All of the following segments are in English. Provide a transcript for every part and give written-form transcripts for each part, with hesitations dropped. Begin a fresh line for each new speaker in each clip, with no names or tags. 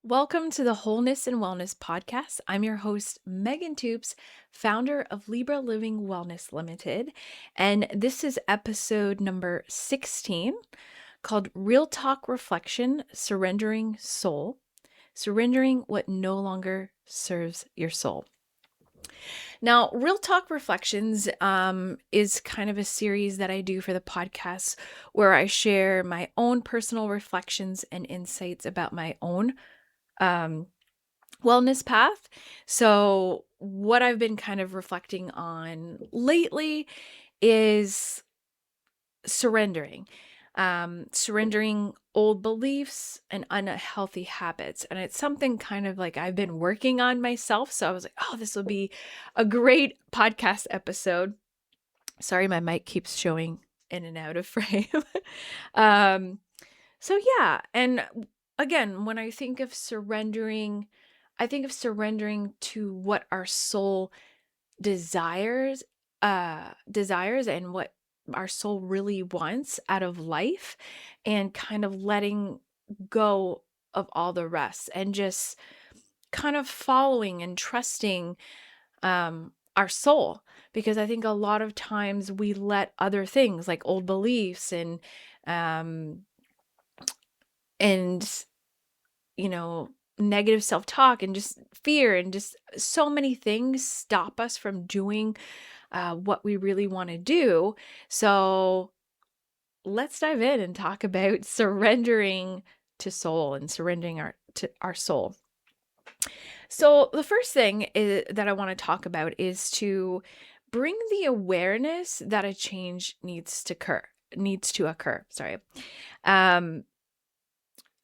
Welcome to the Wholeness and Wellness podcast. I'm your host, Megan Toops, founder of Libra Living Wellness Limited. And this is episode number 16 called Real Talk Reflection Surrendering Soul, Surrendering What No Longer Serves Your Soul. Now, Real Talk Reflections is kind of a series that I do for the podcast where I share my own personal reflections and insights about my own um, wellness path. So, what I've been kind of reflecting on lately is surrendering, surrendering old beliefs and unhealthy habits. And it's something kind of like I've been working on myself. So, I was like, oh, this will be a great podcast episode. Sorry, my mic keeps showing in and out of frame. um, so yeah, and again, when I think of surrendering, I think of surrendering to what our soul desires, desires and what our soul really wants out of life, and kind of letting go of all the rest and just kind of following and trusting our soul, because I think a lot of times we let other things like old beliefs um and negative self-talk and just fear and just so many things stop us from doing what we really want to do. So let's dive in and talk about surrendering to soul and surrendering our soul. So the first thing that I want to talk about is to bring the awareness that a change needs to occur. Sorry. Um,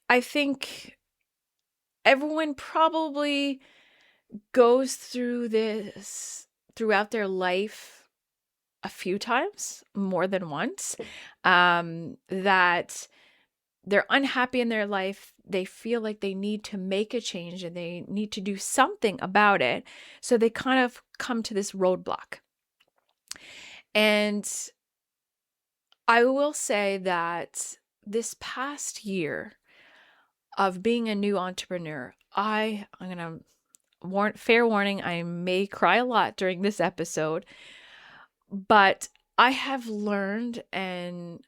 I think everyone probably goes through this throughout their life a few times, more than once, that they're unhappy in their life. They feel like they need to make a change and they need to do something about it. So they kind of come to this roadblock. And I will say that this past year of being a new entrepreneur, I'm going to fair warning, I may cry a lot during this episode, but I have learned and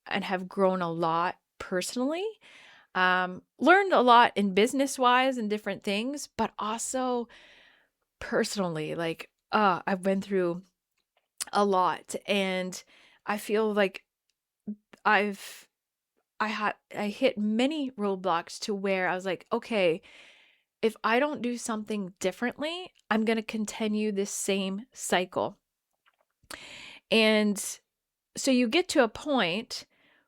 have grown a lot personally. Learned a lot in business wise and different things, but also personally. Like, I've been through a lot, and I feel like I've I hit many roadblocks to where I was like, okay, if I don't do something differently, I'm going to continue this same cycle. And so you get to a point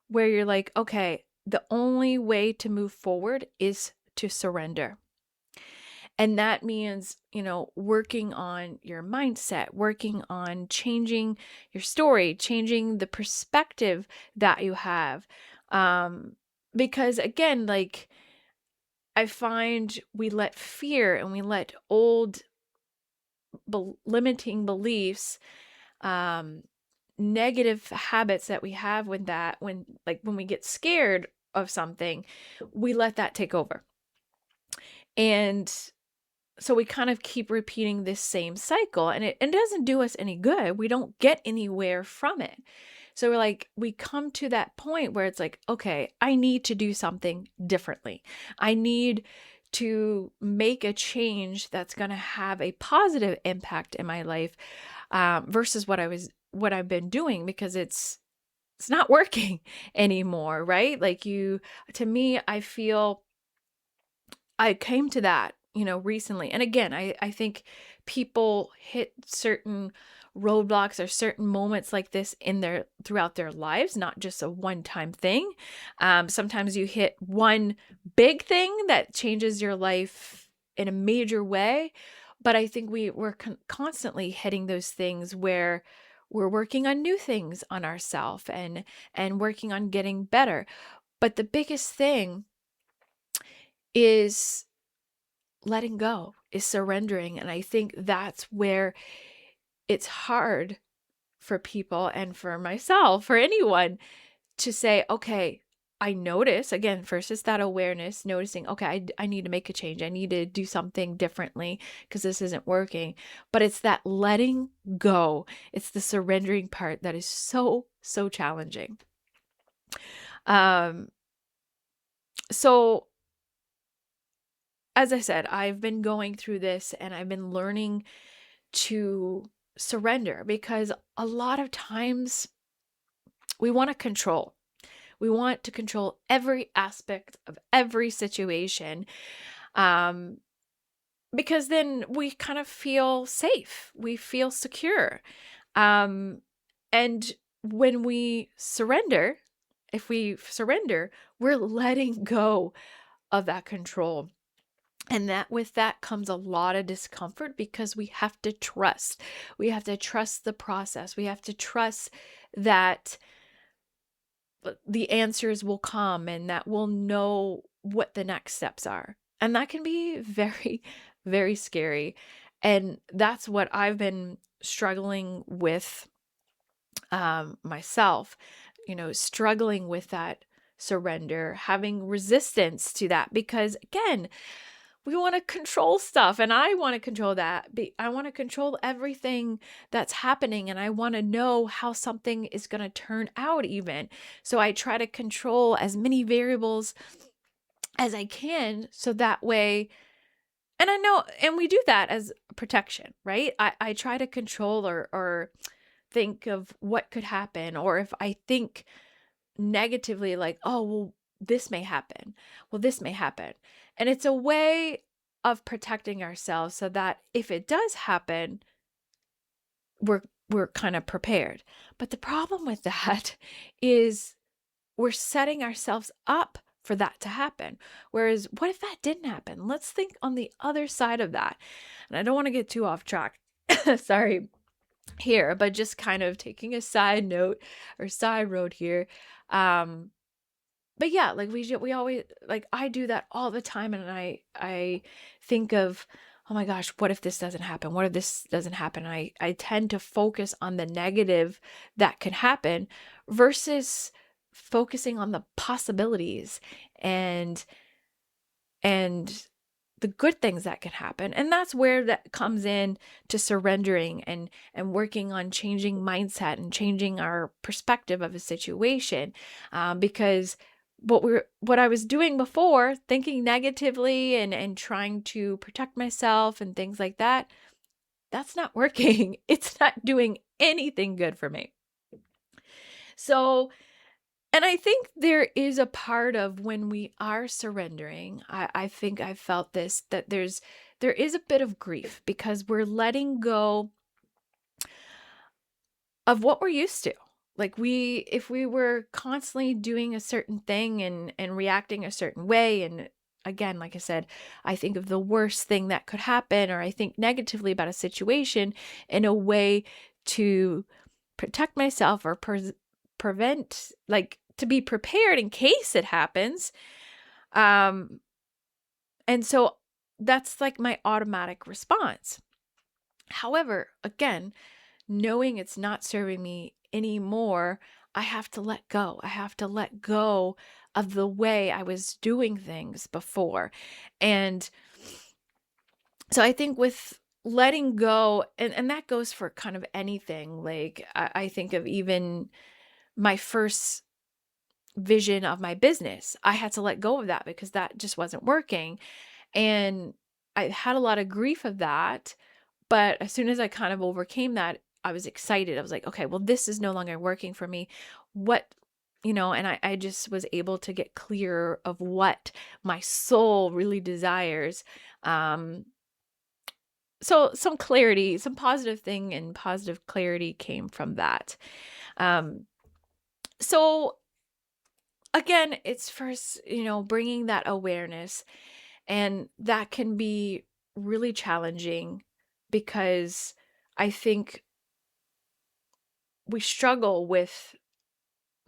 where you're like, okay, the only way to move forward is to surrender. And that means, working on your mindset, working on changing your story, changing the perspective that you have. Because again, like, I find we let fear and we let old limiting beliefs, um, negative habits that we have when we get scared of something, we let that take over. And so we kind of keep repeating this same cycle, and it doesn't do us any good. We don't get anywhere from it. So we come to that point where it's like, okay, I need to do something differently. I need to make a change that's going to have a positive impact in my life, versus what I've been doing, because it's not working anymore, right? To me, I feel I came to that, recently. And again, I think people hit certain roadblocks or certain moments like this throughout their lives, not just a one-time thing. Sometimes you hit one big thing that changes your life in a major way. But I think we're constantly hitting those things where we're working on new things on ourselves and working on getting better. But the biggest thing is letting go, is surrendering. And I think that's where it's hard for people and for myself, for anyone, to say, okay, I notice, again, first is that awareness, noticing, okay, I need to make a change. I need to do something differently because this isn't working. But it's that letting go. It's the surrendering part that is so, so challenging. Um, so as I said, I've been going through this and I've been learning to surrender because a lot of times we want to control. We want to control every aspect of every situation. Um, because then we kind of feel safe. We feel secure. Um, and when we surrender, if we surrender, we're letting go of that control. And that with that comes a lot of discomfort because we have to trust. We have to trust the process. We have to trust that the answers will come and that we'll know what the next steps are. And that can be very, very scary. And that's what I've been struggling with myself, struggling with that surrender, having resistance to that because, again, we want to control stuff and I want to control that. I want to control everything that's happening and I want to know how something is going to turn out even. So I try to control as many variables as I can so that way, and I know, and we do that as protection, right? I try to control or think of what could happen, or if I think negatively, like, oh, well, this may happen. Well, this may happen. And it's a way of protecting ourselves so that if it does happen, we're kind of prepared. But the problem with that is we're setting ourselves up for that to happen. Whereas what if that didn't happen? Let's think on the other side of that. And I don't want to get too off track. Sorry here, but just kind of taking a side note or side road here. But yeah, like we always, like, I do that all the time, and I think of, oh my gosh, what if this doesn't happen? What if this doesn't happen? I tend to focus on the negative that could happen versus focusing on the possibilities and and the good things that can happen. And that's where that comes in to surrendering and working on changing mindset and changing our perspective of a situation. Because what I was doing before, thinking negatively and trying to protect myself and things like that, that's not working. It's not doing anything good for me. So, and I think there is a part of when we are surrendering, I think I felt this, that there is a bit of grief because we're letting go of what we're used to. Like, if we were constantly doing a certain thing and reacting a certain way, and again, like I said, I think of the worst thing that could happen, or I think negatively about a situation in a way to protect myself or prevent, like, to be prepared in case it happens. And so that's like my automatic response. However, again, knowing it's not serving me anymore, I have to let go. I have to let go of the way I was doing things before. And so I think with letting go, and that goes for kind of anything, like I think of even my first vision of my business. I had to let go of that because that just wasn't working. And I had a lot of grief of that. But as soon as I kind of overcame that, I was excited. I was like, okay, well, this is no longer working for me. What, and I just was able to get clear of what my soul really desires. So some clarity, some positive thing and positive clarity came from that. Um, so again, it's first, bringing that awareness, and that can be really challenging because I think we struggle with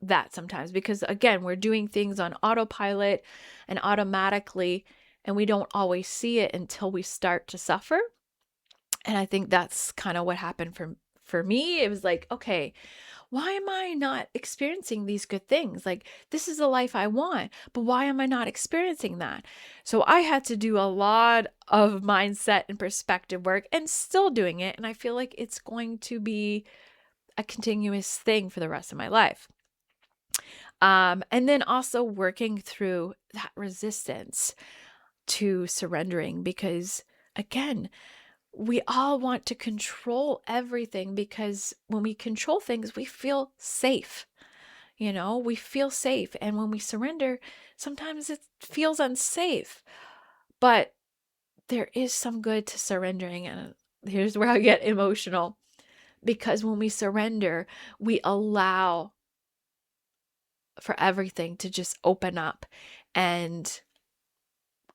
that sometimes because, again, we're doing things on autopilot and automatically, and we don't always see it until we start to suffer. And I think that's kind of what happened for me, it was like, okay, why am I not experiencing these good things? Like, this is the life I want, but why am I not experiencing that? So I had to do a lot of mindset and perspective work and still doing it. And I feel like it's going to be a continuous thing for the rest of my life. And then also working through that resistance to surrendering, because again, we all want to control everything, because when we control things, we feel safe. We feel safe. And when we surrender, sometimes it feels unsafe. But there is some good to surrendering. And here's where I get emotional, because when we surrender, we allow for everything to just open up. And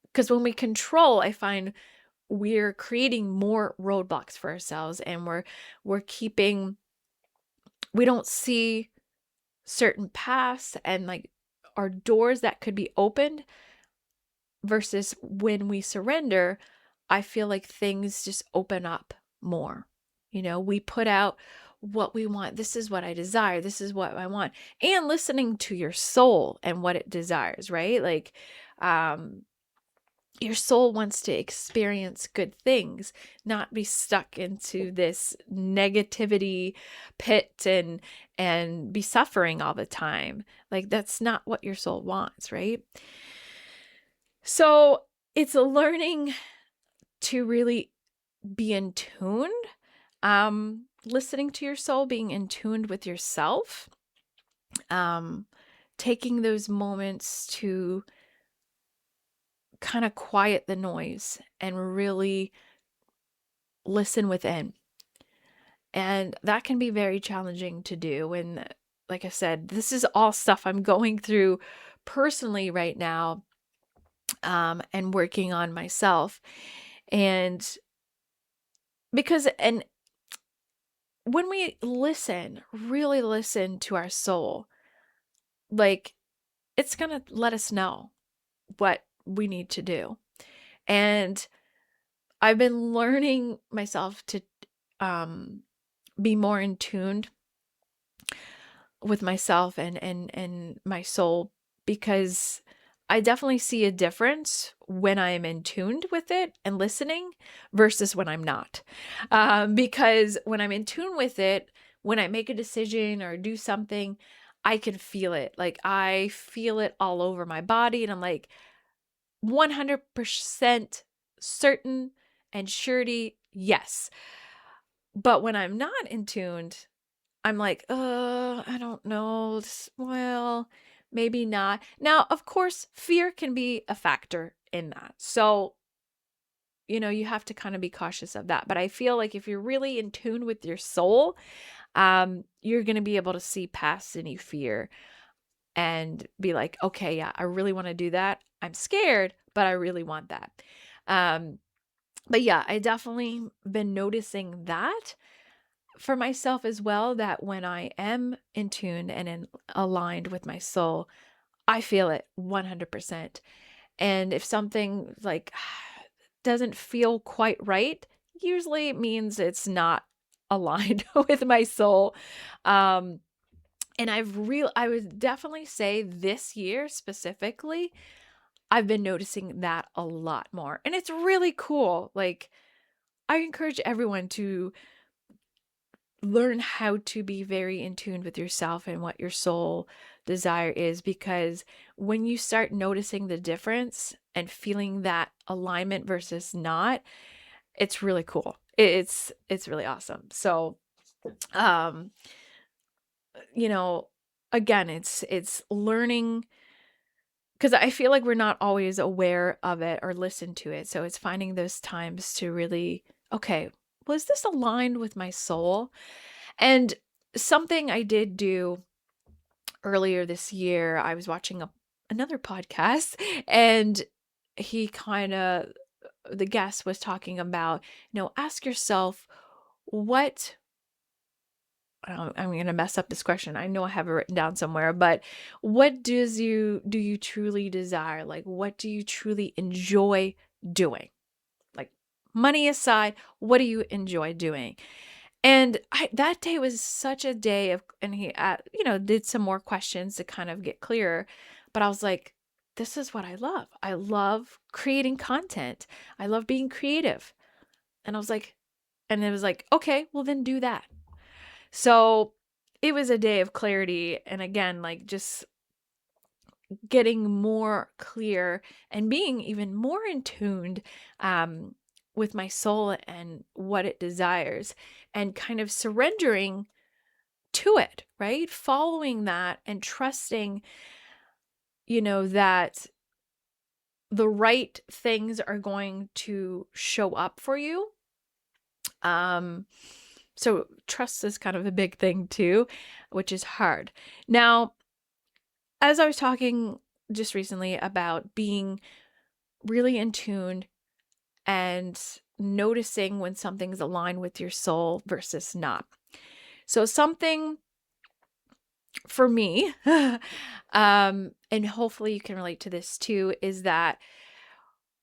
because when we control, I find we're creating more roadblocks for ourselves, and we're keeping, we don't see certain paths and like our doors that could be opened, versus when we surrender, I feel like things just open up more. We put out what we want. This is what I desire. This is what I want. And listening to your soul and what it desires, right? Like, your soul wants to experience good things, not be stuck into this negativity pit and be suffering all the time. Like, that's not what your soul wants, right? So it's a learning to really be in tune, listening to your soul, being in tune with yourself, taking those moments to kind of quiet the noise and really listen within. And that can be very challenging to do. And like I said, this is all stuff I'm going through personally right now, and working on myself. And and when we listen, really listen to our soul, like, it's going to let us know what we need to do. And I've been learning myself to be more in tune with myself and my soul, because I definitely see a difference when I'm in tuned with it and listening versus when I'm not. Because when I'm in tune with it, when I make a decision or do something, I can feel it. Like, I feel it all over my body, and I'm like 100% certain and surety, yes. But when I'm not in tuned, I'm like, I don't know. Well, maybe not. Now, of course, fear can be a factor in that. So, you have to kind of be cautious of that. But I feel like if you're really in tune with your soul, you're going to be able to see past any fear and be like, okay, yeah, I really want to do that. I'm scared, but I really want that. But yeah, I definitely been noticing that for myself as well, that when I am in tune and aligned with my soul, I feel it 100%. And if something like doesn't feel quite right, usually it means it's not aligned with my soul. And I would definitely say this year specifically, I've been noticing that a lot more. And it's really cool. Like, I encourage everyone to learn how to be very in tune with yourself and what your soul desire is, because when you start noticing the difference and feeling that alignment versus not, it's really cool. It's really awesome. So, um, you know, again, it's learning, because I feel like we're not always aware of it or listen to it. So it's finding those times to really, okay, was this aligned with my soul? And something I did do earlier this year, I was watching another podcast, and the guest was talking about, ask yourself what, I'm going to mess up this question. I know I have it written down somewhere, but what do you truly desire? Like, what do you truly enjoy doing? Like, money aside, what do you enjoy doing? And that day was such a day of, and he, did some more questions to kind of get clearer. But I was like, this is what I love. I love creating content. I love being creative. And I was like, and it was like, okay, well then do that. So it was a day of clarity. And again, like just getting more clear and being even more in tuned with my soul and what it desires, and kind of surrendering to it, right? Following that and trusting, that the right things are going to show up for you. So trust is kind of a big thing too, which is hard. Now, as I was talking just recently about being really in tune and noticing when something's aligned with your soul versus not. So something for me, and hopefully you can relate to this too, is that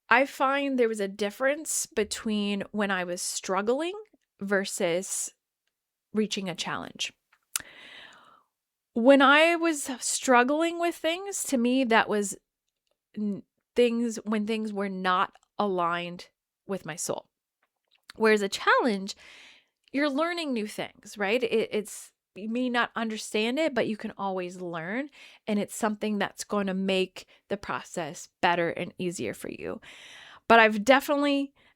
I find there was a difference between when I was struggling versus reaching a challenge. When I was struggling with things, to me, that was things when things were not aligned with my soul. Whereas a challenge, you're learning new things, right? It's you may not understand it, but you can always learn. And it's something that's going to make the process better and easier for you. But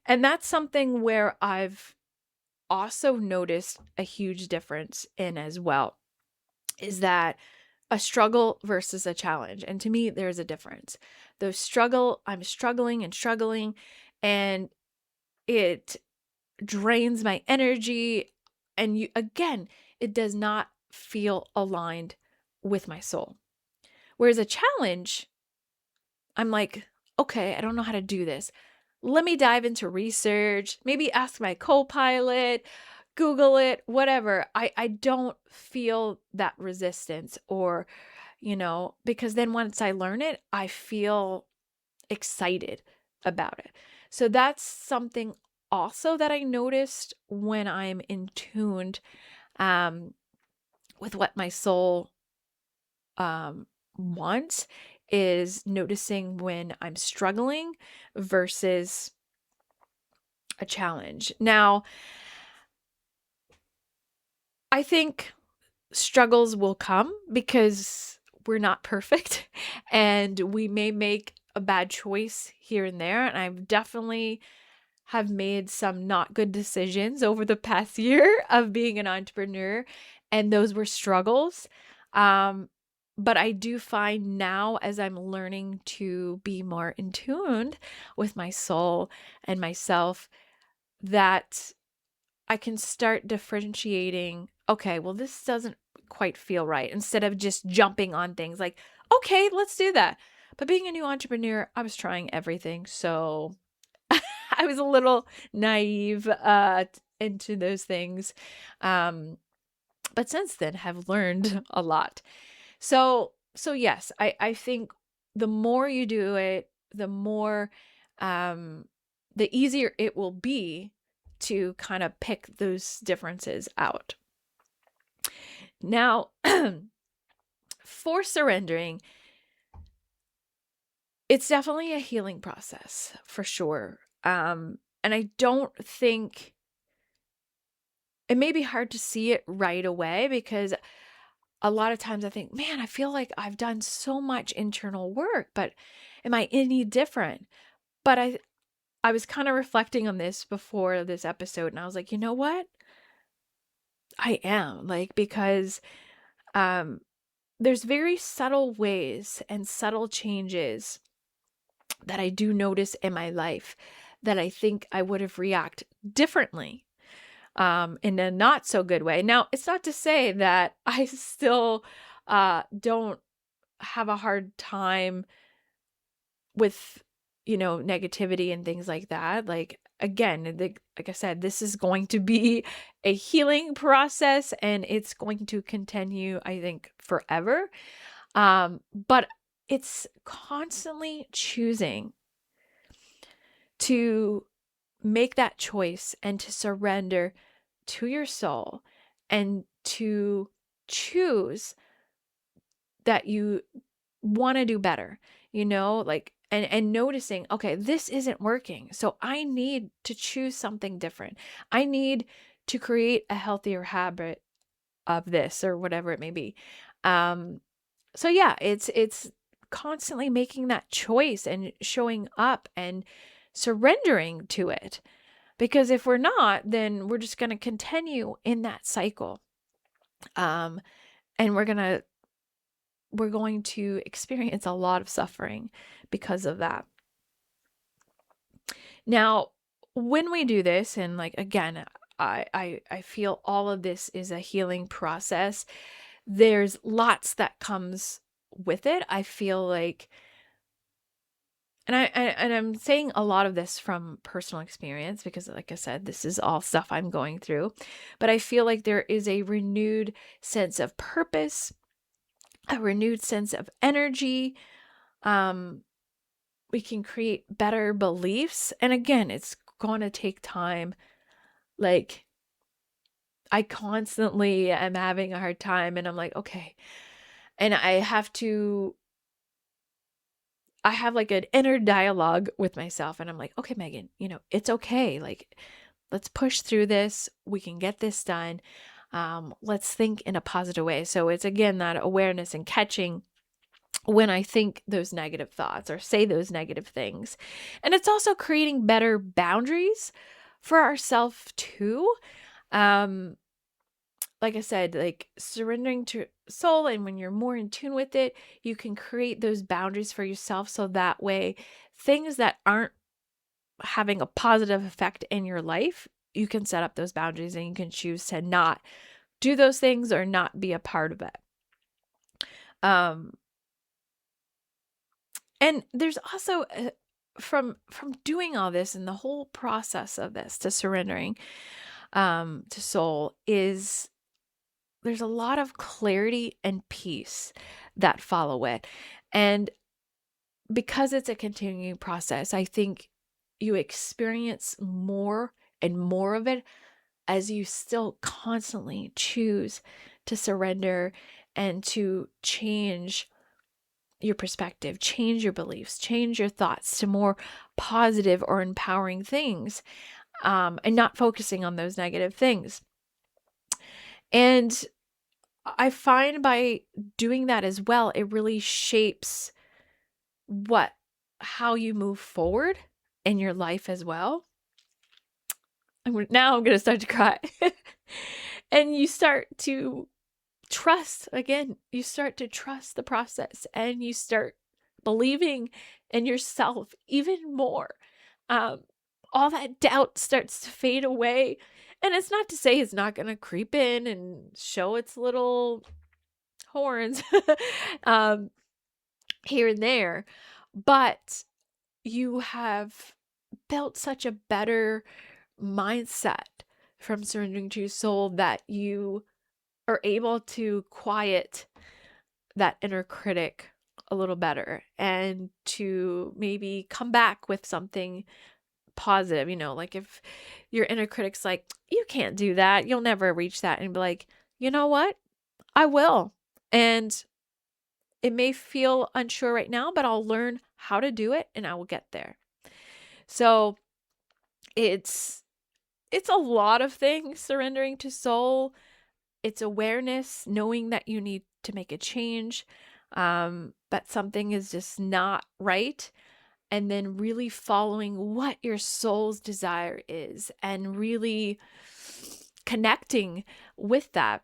and that's something where I've also noticed a huge difference in as well, is that a struggle versus a challenge. And to me, there's a difference. I'm struggling and struggling, and it drains my energy. And again, it does not feel aligned with my soul. Whereas a challenge, I'm like, okay, I don't know how to do this. Let me dive into research, maybe ask my co-pilot, Google it, whatever. I don't feel that resistance, or, because then once I learn it, I feel excited about it. So that's something also that I noticed when I'm in tuned with what my soul wants, is noticing when I'm struggling versus a challenge. Now, I think struggles will come because we're not perfect and we may make a bad choice here and there. And I've definitely have made some not good decisions over the past year of being an entrepreneur, and those were struggles. But I do find now, as I'm learning to be more in tune with my soul and myself, that I can start differentiating, okay, well, this doesn't quite feel right, instead of just jumping on things like, okay, let's do that. But being a new entrepreneur, I was trying everything. So I was a little naive into those things. But since then have learned a lot. So yes, I think the more you do it, the more the easier it will be to kind of pick those differences out. Now, for surrendering, it's definitely a healing process for sure. And I don't think it may be hard to see it right away, because a lot of times I think, man, I feel like I've done so much internal work, but am I any different? But I was kind of reflecting on this before this episode, and I was like, you know what? I am, like, because um there's very subtle ways and subtle changes that I do notice in my life that I think I would have reacted differently in a not so good way. Now, it's not to say that I still don't have a hard time with, negativity and things like that. Like, again, like I said, this is going to be a healing process, and it's going to continue, I think, forever. But it's constantly choosing to make that choice and to surrender to your soul and to choose that you want to do better, like, and noticing, okay, this isn't working. So I need to choose something different. I need to create a healthier habit of this or whatever it may be. So yeah, it's constantly making that choice and showing up and surrendering to it. Because if we're not, then we're just going to continue in that cycle. And we're going to experience a lot of suffering because of that. Now, when we do this, and like, again, I feel all of this is a healing process. There's lots that comes with it. I feel like, and I'm saying a lot of this from personal experience because, like I said, this is all stuff I'm going through. But I feel like there is a renewed sense of purpose, a renewed sense of energy. We can create better beliefs. And again, it's going to take time. Like, I constantly am having a hard time, and I'm like, okay. And I have like an inner dialogue with myself, and I'm like, okay, Megan, it's okay. Like, let's push through this. We can get this done. Let's think in a positive way. So it's, again, that awareness and catching when I think those negative thoughts or say those negative things. And it's also creating better boundaries for ourselves too. Like I said, like surrendering to soul, and when you're more in tune with it, you can create those boundaries for yourself. So that way, things that aren't having a positive effect in your life, you can set up those boundaries and you can choose to not do those things or not be a part of it. And there's also from doing all this and the whole process of this to surrendering to soul, is there's a lot of clarity and peace that follow it. And because it's a continuing process, I think you experience more and more of it as you still constantly choose to surrender and to change your perspective, change your beliefs, change your thoughts to more positive or empowering things, and not focusing on those negative things. And I find by doing that as well, it really shapes how you move forward in your life as well. Now I'm going to start to cry. And you start to trust again. You start to trust the process, and you start believing in yourself even more. All that doubt starts to fade away. And it's not to say it's not going to creep in and show its little horns here and there, but you have built such a better mindset from surrendering to your soul that you are able to quiet that inner critic a little better and to maybe come back with something positive. Like if your inner critic's like, you can't do that, you'll never reach that, and be like, you know what? I will. And it may feel unsure right now, but I'll learn how to do it and I will get there. So it's a lot of things, surrendering to soul. It's awareness, knowing that you need to make a change, that something is just not right. And then really following what your soul's desire is and really connecting with that.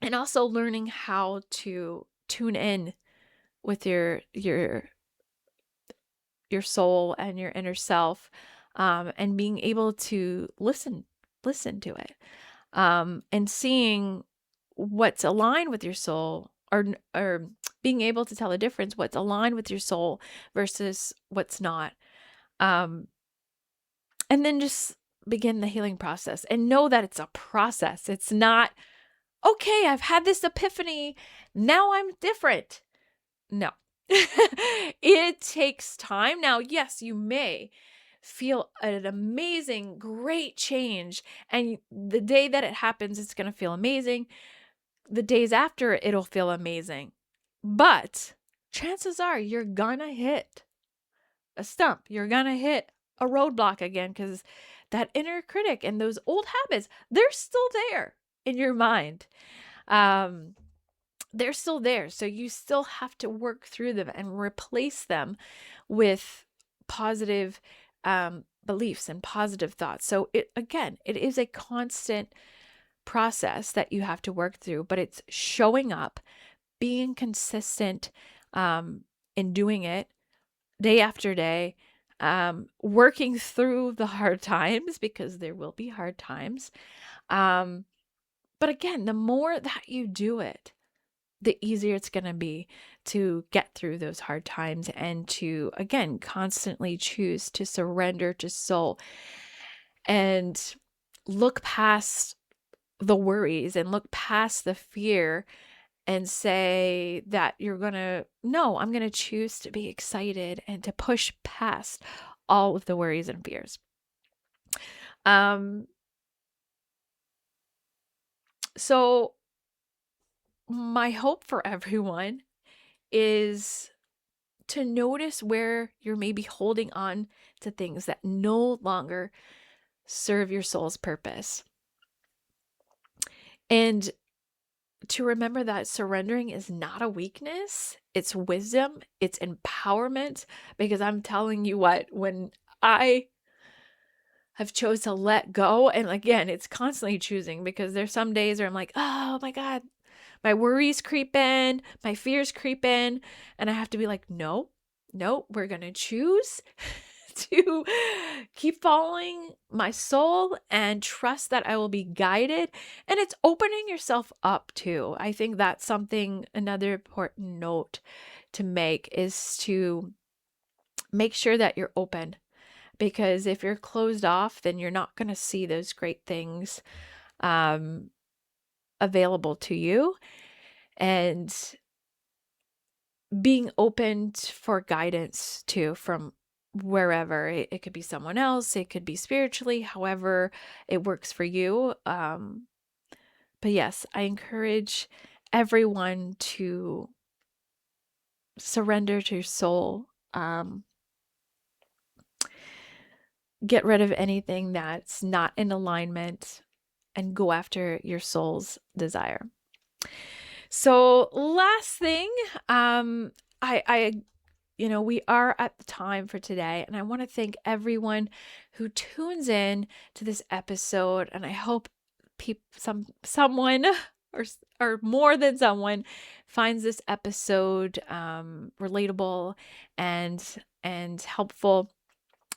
And also learning how to tune in with your soul and your inner self, and being able to listen to it, and seeing what's aligned with your soul, or being able to tell the difference, what's aligned with your soul versus what's not. And then just begin the healing process and know that it's a process. It's not, okay, I've had this epiphany, now I'm different. No. It takes time. Now, yes, you may feel an amazing, great change. And the day that it happens, it's going to feel amazing. The days after, it'll feel amazing. But chances are you're going to hit a stump. You're going to hit a roadblock again, because that inner critic and those old habits, they're still there in your mind. They're still there. So you still have to work through them and replace them with positive beliefs and positive thoughts. So it is a constant process that you have to work through, but it's showing up, being consistent in doing it day after day, working through the hard times, because there will be hard times. But again, the more that you do it, the easier it's going to be to get through those hard times and to, again, constantly choose to surrender to soul and look past the worries and look past the fear and say that I'm going to choose to be excited and to push past all of the worries and fears. So my hope for everyone is to notice where you're maybe holding on to things that no longer serve your soul's purpose. And to remember that surrendering is not a weakness, it's wisdom, it's empowerment. Because I'm telling you what, when I have chose to let go, and again, it's constantly choosing, because there's some days where I'm like, oh my God, my worries creep in, my fears creep in, and I have to be like, no, we're going to choose to keep following my soul and trust that I will be guided. And it's opening yourself up too. I think that's something, another important note to make, is to make sure that you're open. Because if you're closed off, then you're not going to see those great things available to you. And being open for guidance too, from wherever. It could be someone else, it could be spiritually, however it works for you. But yes, I encourage everyone to surrender to your soul. Get rid of anything that's not in alignment and go after your soul's desire. So last thing, we are at the time for today, and I want to thank everyone who tunes in to this episode. And I hope someone or more than someone finds this episode relatable and helpful.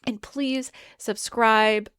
And please subscribe,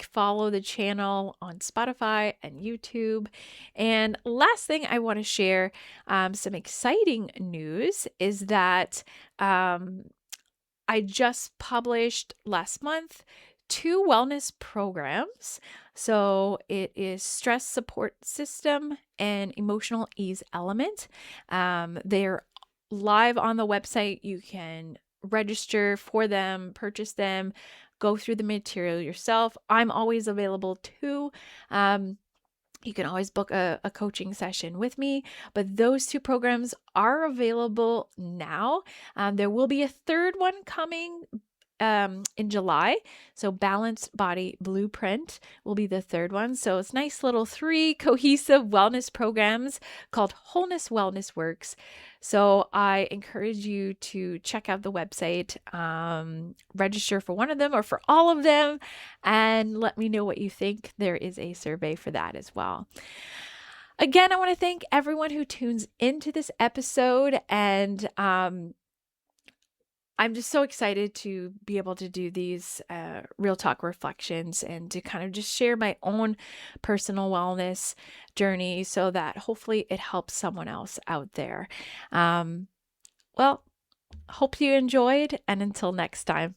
follow the channel on Spotify and YouTube. And last thing I want to share, some exciting news, is that I just published last month 2 wellness programs. So it is stress support system and emotional ease element. They're live on the website. You can register for them, purchase them, go through the material yourself. I'm always available too. You can always book a coaching session with me, but those 2 programs are available now. There will be a third one coming in July. So Balanced Body Blueprint will be the third one. So it's nice little 3 cohesive wellness programs called Wholeness Wellness Works. So I encourage you to check out the website, register for one of them or for all of them, and let me know what you think. There is a survey for that as well. Again, I want to thank everyone who tunes into this episode, and I'm just so excited to be able to do these real talk reflections and to kind of just share my own personal wellness journey so that hopefully it helps someone else out there. Well, hope you enjoyed, and until next time.